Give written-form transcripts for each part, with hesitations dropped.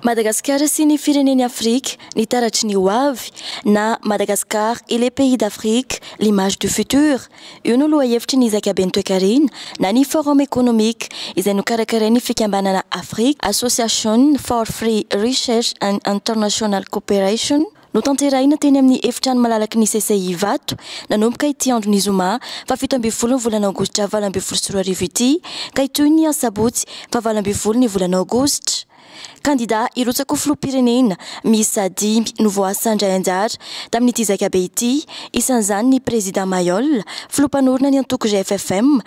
Madagascar sy ny fireneny Afrique ny taratry ny ho avy na Madagascar et les pays d'Afrique l'image du futur. Io no lohahevitry ny Zakaben Toekarena na ny forum économique izay nokarakarain'ny fikambanana Afrique Association for Free Research and International Cooperation no tanterahina teny amin'ny efitrano malalaky ny CCI Vato nanomboka ity andron'ny zoma fa 17 volana aogositra 2024 ity ka itoy ny asabotsy fa 20 volana aogositra. Candidat irotsako filoham-pirenena miisa 5 no voasandray anjara tamin'ity zakabe ity, isan'izany ny président Mayol, filoham-panorona ny antoko GFFM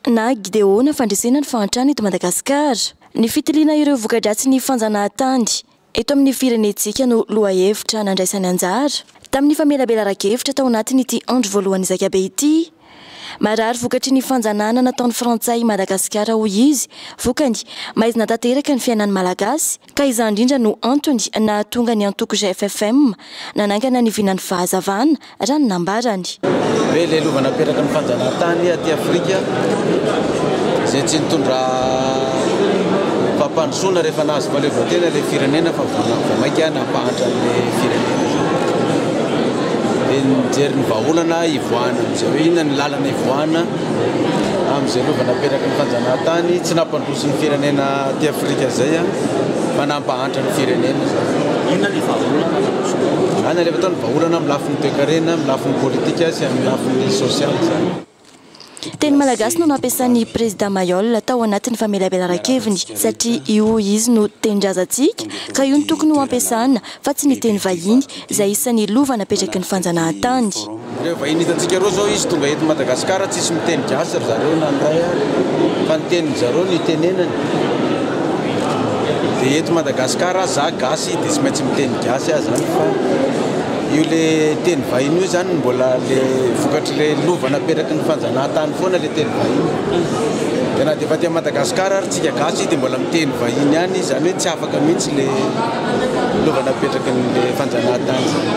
na Gideona fandresena ny fahantrana eto Madagasikara. Ny fitiliana ireo voka-dratsy ny fanjanahantany eto amin'ny firenetsika no lohahevitra nandraisany anjara tamin'ny famelabelaran-kevitra tao anatin'ity andro voalohany zakabe ity. Marary vokatry ny fanjanahana nataon'ny Frantsay Madagasikara hoy izy, vokany maizina tanteraka ny fiainan'ny malagasy ka izany indrindra no antony nahatonga ny antoko GFFM nanangana ny vinan'ny fahazavana raha ny nambarany. Hoe ilay lova napetraka ny fanjanahantany aty Afrika izay tsy nitondra fampandrosoana rehefa nahazo fahaleovan-tena ilay firenena fa voamaika nampahatra an'ilay firenena. Nijery ny vahaolana ivoana amin'izay hoe inona ny lalana ivoana amin'izay lova napetraka ny fanjanahantany tsy nampandroso ny firenena aty Afrika zay fa nampahantra ny firenena. Inona ny vahaolana? Any rehefa atao ny vahaolana amin'ny lafin'ny toe-karena, amin'ny lafin'ny politika sy amin'ny lafin'ny sosialy zany. Teny malagasy no nampiasan'ny président Mayol tao anatin'ny famelabelaran-keviny satria io izy no teny-drazantsika ka io no tokony ho ampiasana fa tsy ny teny vahiny izay isan'ny lova napetraky ny fanjanahantany. Ireo vahiny hitantsika reo zao izy tonga eto Madagasikara tsisy miteny gasy ry zareo nandray fa ny tenin zareo ny tenenany. Dia eto Madagasikara za gasy dia tsy maintsy miteny gasy zany fa io le teny vahiny io zany mbola le vokatry le lova napetraky ny fanjanahantany foana le teny vahiny. Dia na dia efa aty Madagasikara ary tsika gasy dia mbola miteny vahiny ihany zany hoe tsy afaka mihitsy le lova napetraky ny fanjanahantany zany.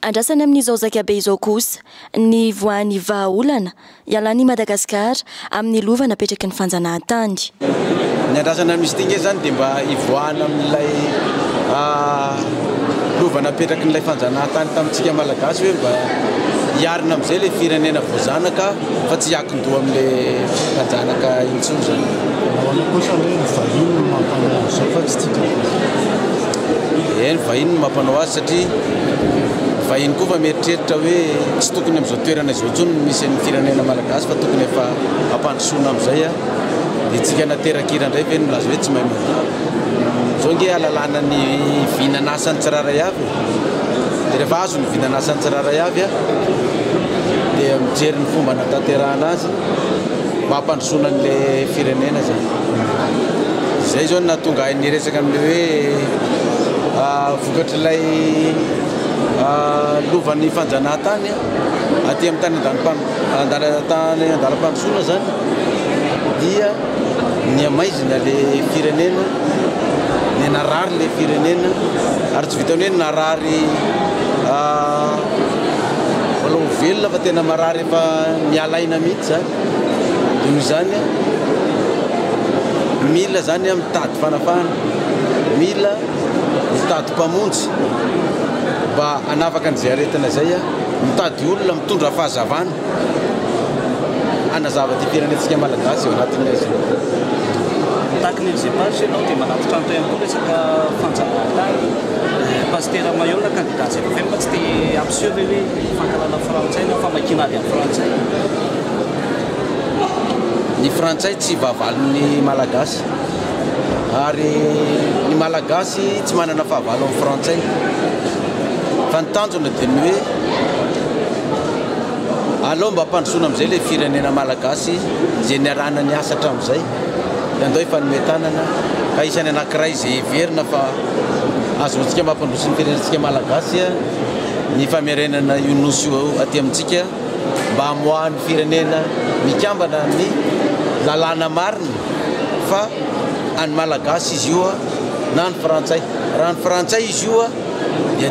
Andrasany amin'izao zakabe izao kosa ny voan'ny vahaolana ialan'ny Madagasikara amin'ny lova napetraky ny fanjanahantany. Ny andrasana misy ity nge zany dia mba ivoahana amin'ilay lova napetraky n'ilay fanjanahantany tamintsika malagasy hoe mba hiarina amin'izay ilay firenena voazanaka fa tsy hiakin-doha amin'ilay fanjanaka intsony zany. Kosa hoe ny vahiny no mampanao azy fa tsy tika. Ny vahiny no mampanao azy satria vahiny koa fa mieritreritra hoe tsy tokony amin'izao toerana izao intsony misy ny firenena malagasy fa tokony efa hampandrosoana amin'izay dia tsika naterakira indray ve milaza hoe tsy mahay mandeha. Zao nge alalana ny vinan'asany tsiraray avy. Dia rehefa azo ny vinan'asany tsiraray avy dia mijery ny fomba natanterahana azy mba hampandrosoana an'ilay firenena zany. Izay zao no nahatonga ny resaka amin'ilay hoe vokatr'ilay lovan'ny fanjanahantany aty amin'ny tany andalam-pandrosoana zany dia ny amaizina le firenena, ny narary le firenena ary tsy vitany hoe narary mbola ho velona fa tena marary efa mialaina mihitsy zany. Dia noho izany mila zany mitady fanafahana, mila mitady mpamonjy mba hanafaka an'izay aretina zay, mitady olona mitondra fahazavana hanazava ty firenentsika malagasy eo anatin'izy. Tahaka ny zepasy ianao dia manatitra anto ihany koa resaka fanjanahantany. Pasteur Mayol candidat GFFM tsy tia ampiseho hoe fankalana frantsay na famakiana avy amin'ny frantsay. Ny frantsay tsy vahavalon'ny malagasy ary ny malagasy tsy manana fahavalo amin'ny frantsay fa ny tanjona dia ny hoe aleo mba hampandrosoana amin'izay ilay firenena malagasy izay niarahana ny asa hatramin'izay dia andao hifanomezanana ka isany anankiray izay heverina fa azotsika mba hampandroso ny firenentsika malagasy ny famerenana ionosio aty amintsika mba hamoahan'ny firenena mikambana ny lalàna marina fa any malagasy izy io na ny frantsay. Raha ny frantsay izy io dia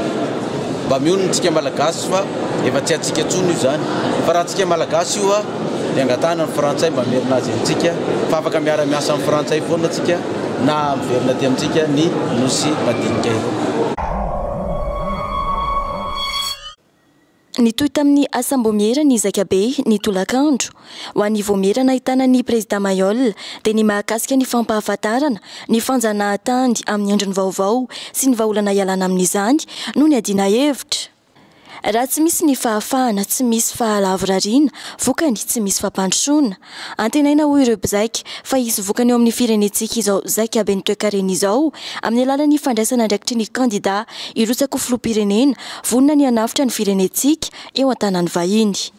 mba mionontsika malagasy fa efa tsy atsika tsony io zany. Fa raha tsika malagasy io dia angatahana ny frantsay mba merina azy amintsika fa afaka miara-miasa amin'ny frantsay foana tsika na miverina aty amintsika ny nosy madinika io. Nitoy tamin'ny asambomera ny Zakabe ny tolakandro ho an'ny voamera nahitana ny président Mayol dia ny mahakasika ny fampahafantarana ny fanjanahan-tany amin'ny androny vaovao sy ny vahaolana ialana amin'izany no ny adina hevitra. Raha tsy misy ny fahafahana, tsy misy fahalavorariana, vokany tsy misy fampandrosoana. Antenaina ho ireo mpizaika fa hisy vokany eo amin'ny firenentsika izao Zakabe Ntoekarena izao amin'ny alalan'ny fandraisana andraikitry ny kandida hirotsaka ho filoham-pirenena vonona ny hanafitra ny firenentsika eo an-tanany vahiny.